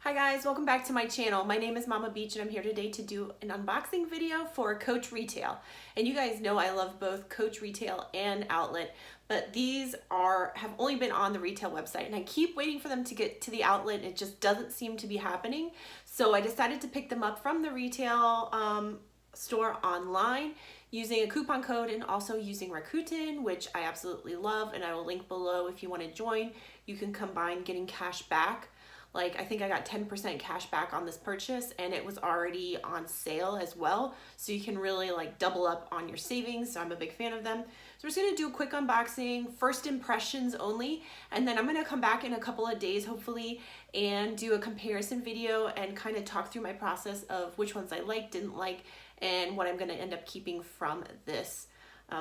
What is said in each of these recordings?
Hi guys, welcome back to my channel. My name is Mama Beach and I'm here today to do an unboxing video for Coach Retail. And you guys know I love both Coach Retail and Outlet, but these have only been on the retail website and I keep waiting for them to get to the outlet and it just doesn't seem to be happening. So I decided to pick them up from the retail store online using a coupon code and also using Rakuten, which I absolutely love, and I will link below if you want to join. You can combine getting cash back. Like I think I got 10% cash back on this purchase and it was already on sale as well. So you can really like double up on your savings. So I'm a big fan of them. So we're just gonna do a quick unboxing, first impressions only, and then I'm gonna come back in a couple of days hopefully and do a comparison video and kind of talk through my process of which ones I liked, didn't like, and what I'm gonna end up keeping from this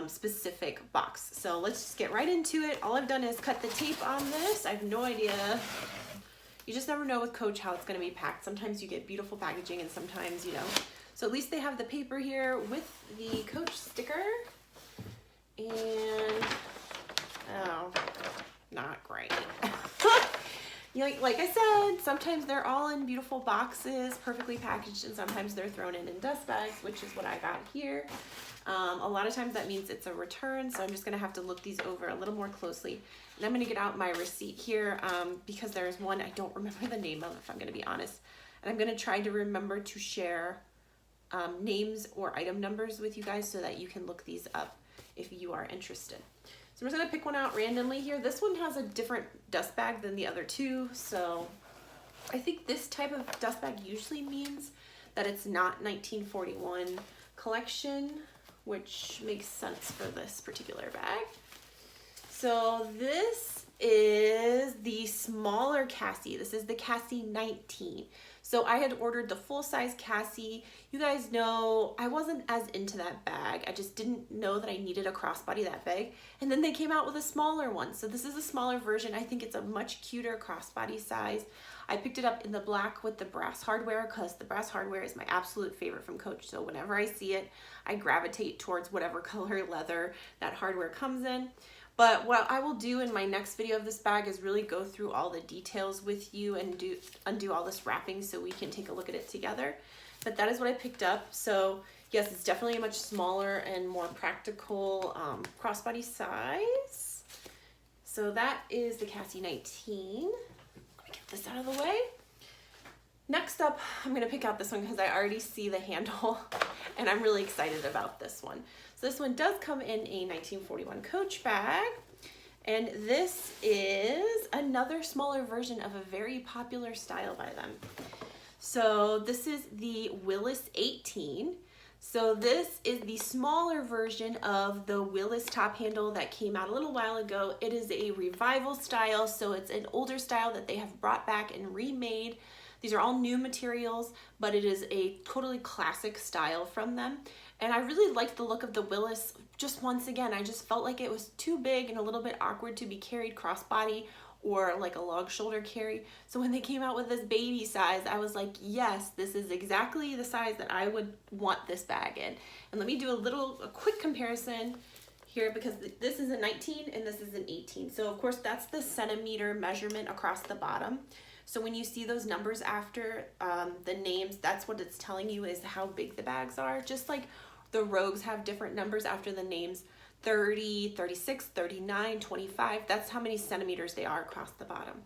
specific box. So let's just get right into it. All I've done is cut the tape on this. I have no idea. You just never know with Coach how it's going to be packed. Sometimes you get beautiful packaging and sometimes you don't. So at least they have the paper here with the Coach sticker. And, oh, not great. Like I said, sometimes they're all in beautiful boxes, perfectly packaged, and sometimes they're thrown in dust bags, which is what I got here. A lot of times that means it's a return, so I'm just gonna have to look these over a little more closely. And I'm gonna get out my receipt here because there's one I don't remember the name of, if I'm gonna be honest. And I'm gonna try to remember to share names or item numbers with you guys so that you can look these up if you are interested. So I'm just gonna pick one out randomly here. This one has a different dust bag than the other two, so I think this type of dust bag usually means that it's not 1941 collection, which makes sense for this particular bag. So this is the smaller Cassie. This is the Cassie 19. So I had ordered the full-size Cassie. You guys know I wasn't as into that bag. I just didn't know that I needed a crossbody that big. And then they came out with a smaller one. So this is a smaller version. I think it's a much cuter crossbody size. I picked it up in the black with the brass hardware because the brass hardware is my absolute favorite from Coach. So whenever I see it, I gravitate towards whatever color leather that hardware comes in. But what I will do in my next video of this bag is really go through all the details with you and undo all this wrapping so we can take a look at it together. But that is what I picked up. So yes, it's definitely a much smaller and more practical crossbody size. So that is the Cassie 19. Let me get this out of the way. Next up, I'm gonna pick out this one because I already see the handle and I'm really excited about this one. So this one does come in a 1941 Coach bag, and this is another smaller version of a very popular style by them. So this is the Willis 18. So this is the smaller version of the Willis top handle that came out a little while ago. It is a revival style, so it's an older style that they have brought back and remade. These are all new materials, but it is a totally classic style from them. And I really liked the look of the Willis. Just once again, I just felt like it was too big and a little bit awkward to be carried crossbody or like a log shoulder carry. So when they came out with this baby size, I was like, yes, this is exactly the size that I would want this bag in. And let me do a quick comparison here because this is a 19 and this is an 18. So of course that's the centimeter measurement across the bottom. So when you see those numbers after the names, that's what it's telling you is how big the bags are. Just like the Rogues have different numbers after the names, 30, 36, 39, 25. That's how many centimeters they are across the bottom.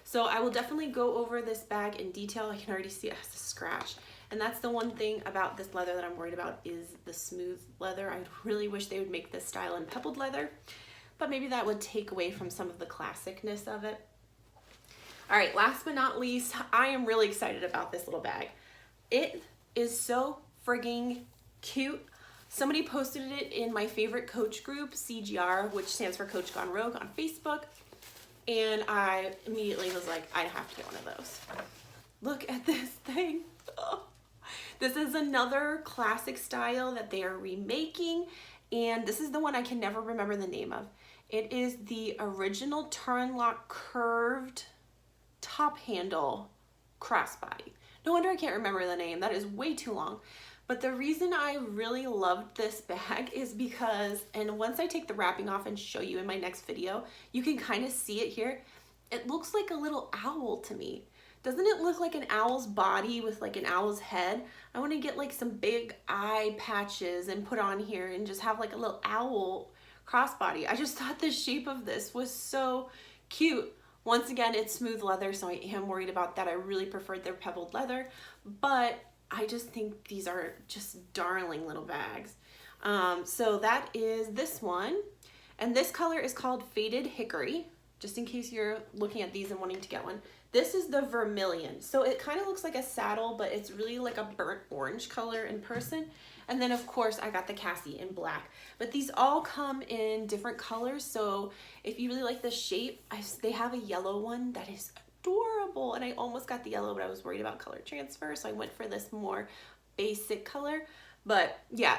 So I will definitely go over this bag in detail. I can already see it has a scratch. And that's the one thing about this leather that I'm worried about is the smooth leather. I really wish they would make this style in pebbled leather, but maybe that would take away from some of the classicness of it. All right, last but not least, I am really excited about this little bag. It is so frigging cute. Somebody posted it in my favorite Coach group, CGR, which stands for Coach Gone Rogue on Facebook. And I immediately was like, I have to get one of those. Look at this thing. Oh. This is another classic style that they are remaking. And this is the one I can never remember the name of. It is the original turn lock curved top handle crossbody. No wonder I can't remember the name. That is way too long. But the reason I really loved this bag is because, and once I take the wrapping off and show you in my next video, you can kind of see it here. It looks like a little owl to me. Doesn't it look like an owl's body with like an owl's head? I want to get like some big eye patches and put on here and just have like a little owl crossbody. I just thought the shape of this was so cute. Once again, it's smooth leather, so I am worried about that. I really preferred their pebbled leather, but I just think these are just darling little bags. So that is this one. And this color is called Faded Hickory, just in case you're looking at these and wanting to get one. This is the Vermillion. So it kind of looks like a saddle, but it's really like a burnt orange color in person. And then of course I got the Cassie in black. But these all come in different colors. So if you really like the shape, they have a yellow one that is adorable. And I almost got the yellow, but I was worried about color transfer. So I went for this more basic color. But yeah,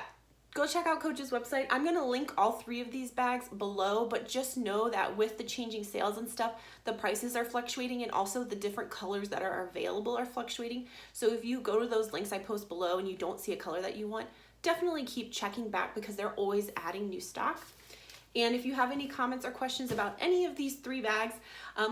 go check out Coach's website. I'm gonna link all 3 of these bags below, but just know that with the changing sales and stuff, the prices are fluctuating and also the different colors that are available are fluctuating. So if you go to those links I post below and you don't see a color that you want, definitely keep checking back because they're always adding new stock. And if you have any comments or questions about any of these 3 bags,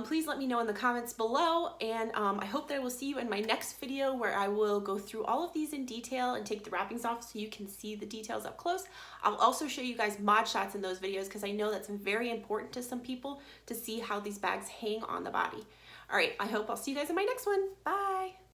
please let me know in the comments below. And I hope that I will see you in my next video where I will go through all of these in detail and take the wrappings off so you can see the details up close. I'll also show you guys mod shots in those videos because I know that's very important to some people to see how these bags hang on the body. All right, I hope I'll see you guys in my next one. Bye.